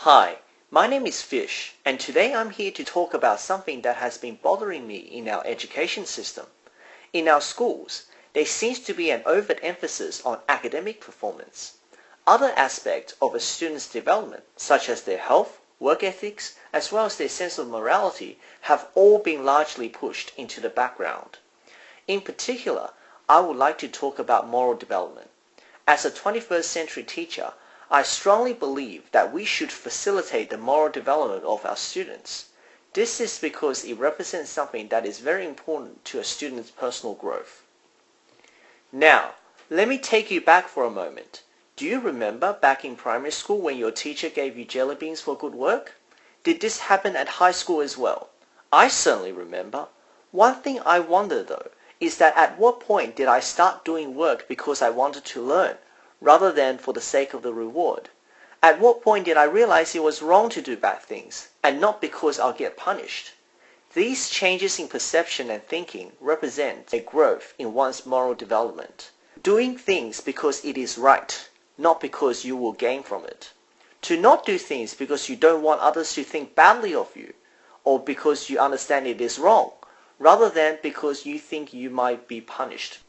Hi, my name is Fish, and today I'm here to talk about something that has been bothering me in our education system. In our schools, there seems to be an overt emphasis on academic performance. Other aspects of a student's development, such as their health, work ethics, as well as their sense of morality, have all been largely pushed into the background. In particular, I would like to talk about moral development. As a 21st century teacher, I strongly believe that we should facilitate the moral development of our students. This is because it represents something that is very important to a student's personal growth. Now, let me take you back for a moment. Do you remember back in primary school when your teacher gave you jelly beans for good work? Did this happen at high school as well? I certainly remember. One thing I wonder though is that at what point did I start doing work because I wanted to learn, rather than for the sake of the reward? At what point did I realize it was wrong to do bad things, and not because I'll get punished? These changes in perception and thinking represent a growth in one's moral development. Doing things because it is right, not because you will gain from it. To not do things because you don't want others to think badly of you, or because you understand it is wrong, rather than because you think you might be punished.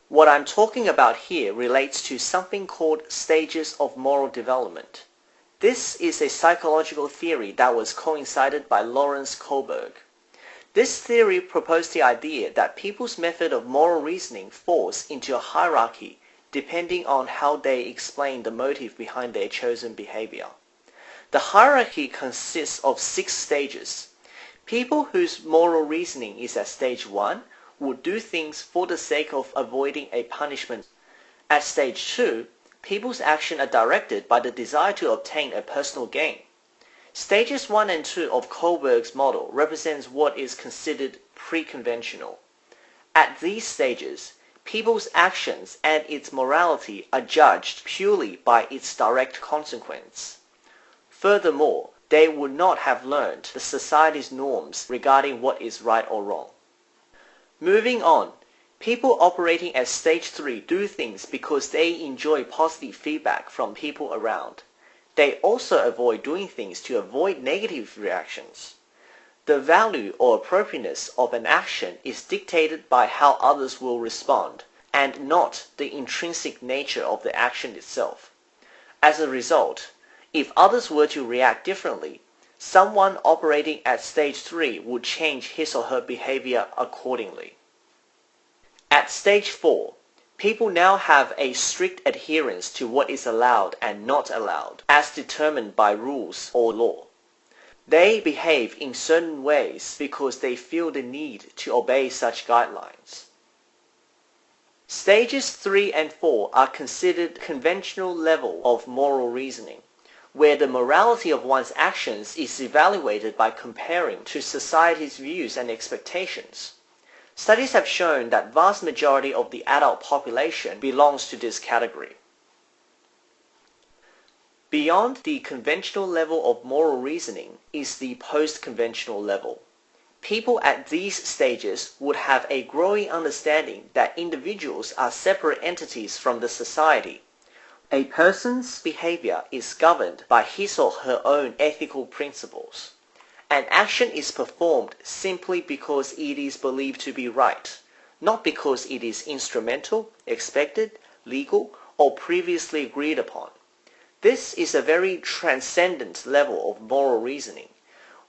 What I'm talking about here relates to something called stages of moral development. This is a psychological theory that was coincided by Lawrence Kohlberg. This theory proposed the idea that people's method of moral reasoning falls into a hierarchy depending on how they explain the motive behind their chosen behavior. The hierarchy consists of 6 stages. People whose moral reasoning is at stage 1 would do things for the sake of avoiding a punishment. At stage 2, people's actions are directed by the desire to obtain a personal gain. Stages 1 and 2 of Kohlberg's model represents what is considered pre-conventional. At these stages, people's actions and its morality are judged purely by its direct consequence. Furthermore, they would not have learned the society's norms regarding what is right or wrong. Moving on, people operating at stage 3 do things because they enjoy positive feedback from people around. They also avoid doing things to avoid negative reactions. The value or appropriateness of an action is dictated by how others will respond, and not the intrinsic nature of the action itself. As a result, if others were to react differently, someone operating at stage 3 would change his or her behavior accordingly. At stage 4, people now have a strict adherence to what is allowed and not allowed, as determined by rules or law. They behave in certain ways because they feel the need to obey such guidelines. Stages 3 and 4 are considered conventional level of moral reasoning, where the morality of one's actions is evaluated by comparing to society's views and expectations. Studies have shown that vast majority of the adult population belongs to this category. Beyond the conventional level of moral reasoning is the post-conventional level. People at these stages would have a growing understanding that individuals are separate entities from the society. A person's behavior is governed by his or her own ethical principles. An action is performed simply because it is believed to be right, not because it is instrumental, expected, legal, or previously agreed upon. This is a very transcendent level of moral reasoning,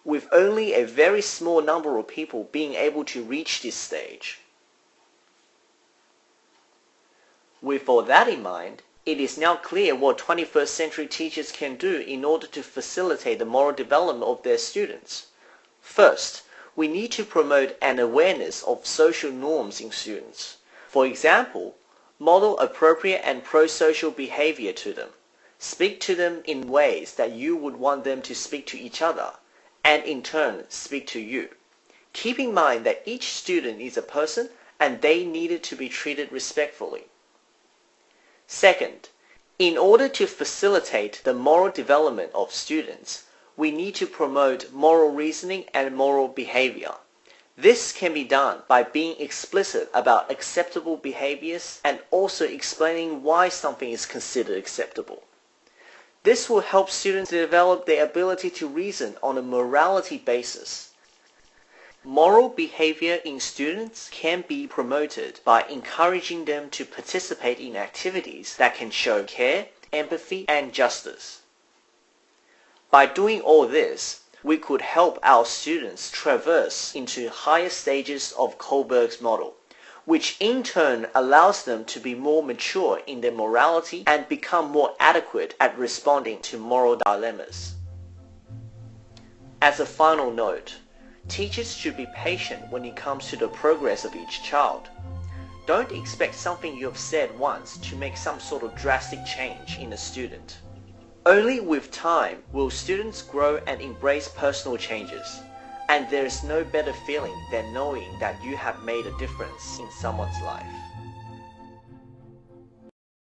with only a very small number of people being able to reach this stage. With all that in mind, it is now clear what 21st century teachers can do in order to facilitate the moral development of their students. First, we need to promote an awareness of social norms in students. For example, model appropriate and pro-social behavior to them. Speak to them in ways that you would want them to speak to each other, and in turn speak to you. Keep in mind that each student is a person and they needed to be treated respectfully. Second, in order to facilitate the moral development of students, we need to promote moral reasoning and moral behavior. This can be done by being explicit about acceptable behaviors and also explaining why something is considered acceptable. This will help students develop their ability to reason on a morality basis. Moral behavior in students can be promoted by encouraging them to participate in activities that can show care, empathy, and justice. By doing all this, we could help our students traverse into higher stages of Kohlberg's model, which in turn allows them to be more mature in their morality and become more adequate at responding to moral dilemmas. As a final note, teachers should be patient when it comes to the progress of each child. Don't expect something you have said once to make some sort of drastic change in a student. Only with time will students grow and embrace personal changes, and there is no better feeling than knowing that you have made a difference in someone's life.